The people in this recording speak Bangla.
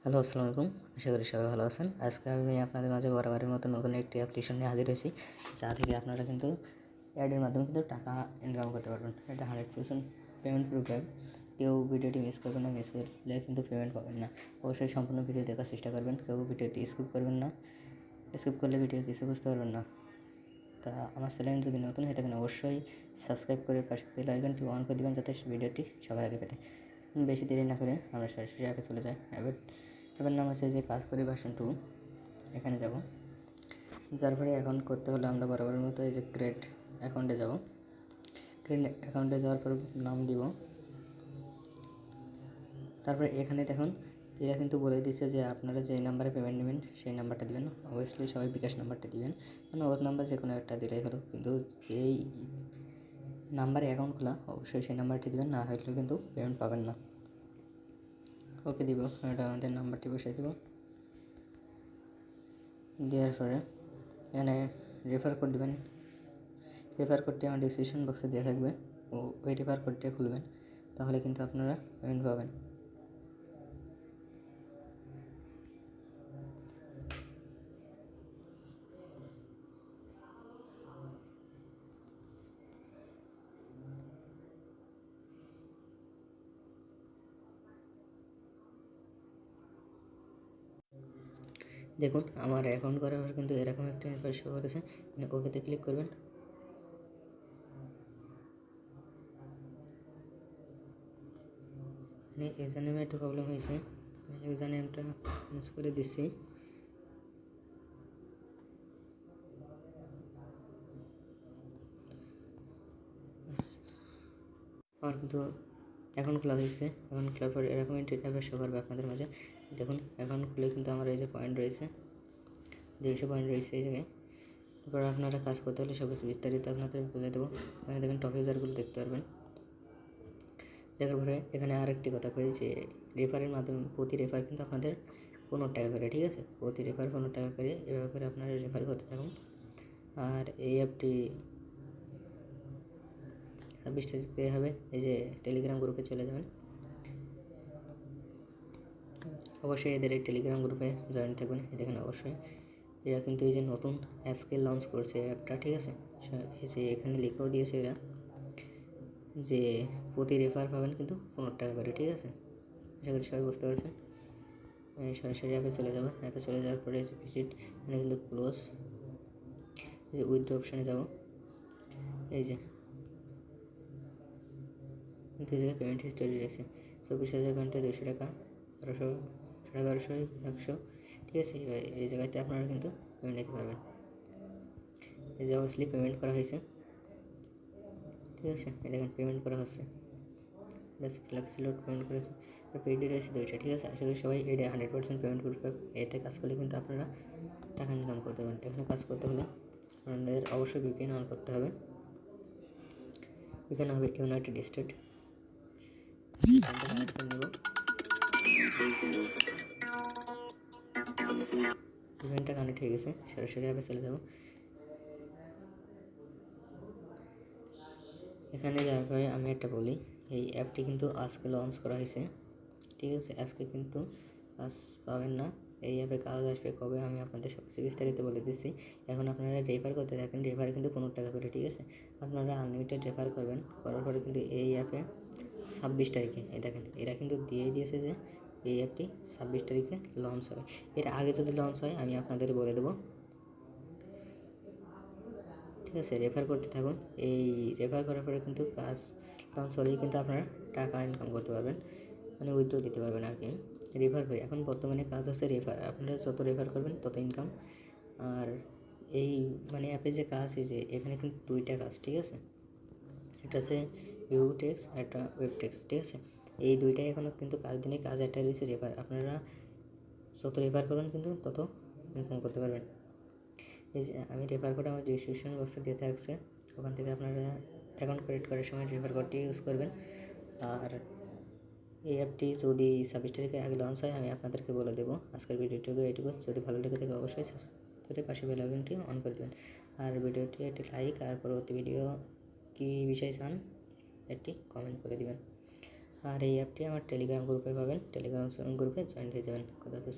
হ্যালো, আসসালামু আলাইকুম। আশা করি সবাই ভালো আছেন। আজকে আমি আপনাদের মাঝে বরাবরের মতো নতুন একটি অ্যাপ্লিকেশন নিয়ে হাজির হয়েছি, যা থেকে আপনারা কিন্তু অ্যাডের মাধ্যমে কিন্তু টাকা ইনকাম করতে পারবেন। এটা 100% পেমেন্ট প্রুফ অ্যাপ। কেউ ভিডিওটি মিস করবেন না, মিস করলে কিন্তু পেমেন্ট পাবেন না। অবশ্যই সম্পূর্ণ ভিডিও দেখার চেষ্টা করবেন, কেউ ভিডিওটি স্কিপ করবেন না। স্কিপ করলে ভিডিও কিছু বুঝতে পারবেন না। তা আমার চ্যানেল যদি নতুন হয়ে থাকেন অবশ্যই সাবস্ক্রাইব করে পাশে বেল আইকনটি অন করে দেবেন, যাতে ভিডিওটি সবার আগে পেতে। বেশি দেরি না করে আমরা সরাসরি অ্যাপে চলে যাই। অ্যাপের নাম হচ্ছে যে কাজ করি ভার্সন 2। এখানে যাব, যার পরে অ্যাকাউন্ট করতে হলে আমরা বরাবরের মতো এই যে ক্রিয়েট অ্যাকাউন্টে যাব। ক্রিয়েট অ্যাকাউন্টে যাওয়ার পর নাম দিব। তারপরে এখানে দেখুন এরা কিন্তু বলে দিচ্ছে যে আপনারা যে নাম্বারে পেমেন্ট নেবেন সেই নাম্বারটা দিবেন। অবভিয়াসলি সবাই বিকাশ নাম্বারটা দিবেন, নগদ নাম্বার যে কোনো একটা দিলেই হলো, কিন্তু যেই নাম্বারে অ্যাকাউন্ট খোলা অবশ্যই সেই নাম্বারটি দিবেন, না হলে কিন্তু পেমেন্ট পাবেন না। ওকে দিব, এটা আমাদের নাম্বারটি বসিয়ে দেব। দেওয়ার পরে এখানে রেফার কোড দেবেন। রেফার কোডটি আমার ডিসক্রিপশন বক্সে দেওয়া থাকবে, ওই রেফার কোডটি খুলবেন, তাহলে কিন্তু আপনারা পেমেন্ট পাবেন। দেখুন আমার অ্যাকাউন্ট করার পর কিন্তু এরকম একটা ইন্টারফেস শো করেছে, ওকেতে ক্লিক করবেন। ইউজার নেমে একটু প্রবলেম হয়েছে, ইউজার নেমটা চেঞ্জ করে দিচ্ছি। আমার কিন্তু অ্যাকাউন্ট খোলা হয়েছে। অ্যাকাউন্ট খোলার পর এরকম ইন্টারফেস শো করবে আপনাদের মাঝে। দেখুন অ্যাকাউন্ট খুলে কিন্তু আমার এই যে পয়েন্ট রয়েছে, 150 পয়েন্ট রয়েছে এই জায়গায়। এরপর আপনারা কাজ করতে হলে সব কিছু বিস্তারিত আপনাদের বলে দেবো। এখানে দেখুন টপ ইউজারগুলো দেখতে পারবেন। দেখার পরে এখানে আরেকটি কথা কই যে রেফারের মাধ্যমে প্রতি রেফার কিন্তু আপনাদের 15 টাকা করে, ঠিক আছে? প্রতি রেফার 15 টাকা করে, এভাবে করে আপনারা রেফার করতে থাকুন। আর এই অ্যাপটি 26 তারিখে হবে। এই যে টেলিগ্রাম গ্রুপে চলে যাবেন, অবশ্যই এদের এই টেলিগ্রাম গ্রুপে জয়েন থাকবেন। দেখেন অবশ্যই এরা কিন্তু এই যে নতুন আজকে লঞ্চ করছে অ্যাপটা, ঠিক আছে? এই যে এখানে লিখেও দিয়েছে এরা যে প্রতি রেফার পাবেন কিন্তু 15 টাকা করে, ঠিক আছে? আশা করি সবাই বুঝতে পারছেন। সরাসরি অ্যাপে চলে যাবো। অ্যাপে চলে যাওয়ার পরে যে ভিজিট, এখানে কিন্তু ক্লোজ, এই যে উইথড্র অপশানে যাব। এই যে কিন্তু এই জায়গায় পেমেন্ট হিস্টোরি রয়েছে 24,000 ঘন্টা, 200 টাকা, 1200, 1250, 100, ঠিক আছে? এই জায়গাতে আপনারা কিন্তু পেমেন্ট নিতে পারবেন। এই যে অবশ্যই পেমেন্ট করা হয়েছে, ঠিক আছে? এই দেখেন পেমেন্ট করা হচ্ছে, ফ্লেক্সিলোড পেমেন্ট করেছে। তারপর এডি রয়েছে 2টা, ঠিক আছে? আশা করি সবাই এটা 100% পেমেন্ট করবে। এতে কাজ করলে কিন্তু আপনারা টাকা ইনকাম করতে পারেন। এখানে কাজ করতে হলে আপনাদের অবশ্যই ভিপিএন অন করতে হবে। এখানে হবে ইউনাইটেড স্টেট। কানেক্ট করে নেব। ইভেন্টটা কানেক্ট হয়ে গেছে, সরাসরি অ্যাপে চলে যাব। এখানে যাওয়ার পরে আমি একটা বলি, এই অ্যাপটি কিন্তু আজকে লঞ্চ করা হয়েছে, ঠিক আছে? আজকে কিন্তু কাজ পাবেন না। এই অ্যাপে কাজ আসবে কবে আমি আপনাদের সব কিছু বিস্তারিত বলে দিচ্ছি। এখন আপনারা রেফার করতে থাকেন, রেফারে কিন্তু 15 টাকা করে, ঠিক আছে? আপনারা আনলিমিটেড রেফার করবেন, করার পরে কিন্তু এই অ্যাপে 26 তারিখে, এই দেখেন এরা কিন্তু দিয়ে দিয়েছে যে এই অ্যাপটি 26 তারিখে লঞ্চ হবে। এর আগে যদি লঞ্চ হয় আমি আপনাদের বলে দেবো, ঠিক আছে? রেফার করতে থাকুন। এই রেফার করার পরে কিন্তু কাজ লঞ্চ হলেই কিন্তু আপনারা টাকা ইনকাম করতে পারবেন, মানে উইথড্র দিতে পারবেন আর কি। রেফার করে এখন বর্তমানে কাজ হচ্ছে রেফার, আপনারা যত রেফার করবেন তত ইনকাম। আর এই মানে অ্যাপে যে কাজ, এই যে এখানে কিন্তু 2টা কাজ, ঠিক আছে? একটা আছে ভিউ টেক্স আর একটা ওয়েব টেক্স, ঠিক আছে? এই 2টাই এখনও কিন্তু কাজ দিনে কাজ, একটা রয়েছে রেফার। আপনারা যত রেফার করবেন কিন্তু তত ইনকাম করতে পারবেন। এই যে আমি রেফার কোড আমার ডিসক্রিপশন বক্সে দিয়ে থাকছে, ওখান থেকে আপনারা অ্যাকাউন্ট ক্রিয়েট করার সময় রেফার কোডটি ইউজ করবেন। আর এই অ্যাপটি যদি 26 তারিখের আগে লঞ্চ হয় আমি আপনাদেরকে বলে দেবো। আজকের ভিডিওটুকু এইটুকু, যদি ভালো লেগে থাকে অবশ্যই সাবস্ক্রাইব করে পাশে বেল আইকনটি অন করে দেবেন। আর ভিডিওটি একটি লাইক, আর পরবর্তী ভিডিও কী বিষয় চান একটি কমেন্ট করে দেবেন। আর এই অ্যাপটি আমার টেলিগ্রাম গ্রুপে পাবেন, টেলিগ্রাম গ্রুপে জয়েন হয়ে যাবেন। খোদা হাফেজ।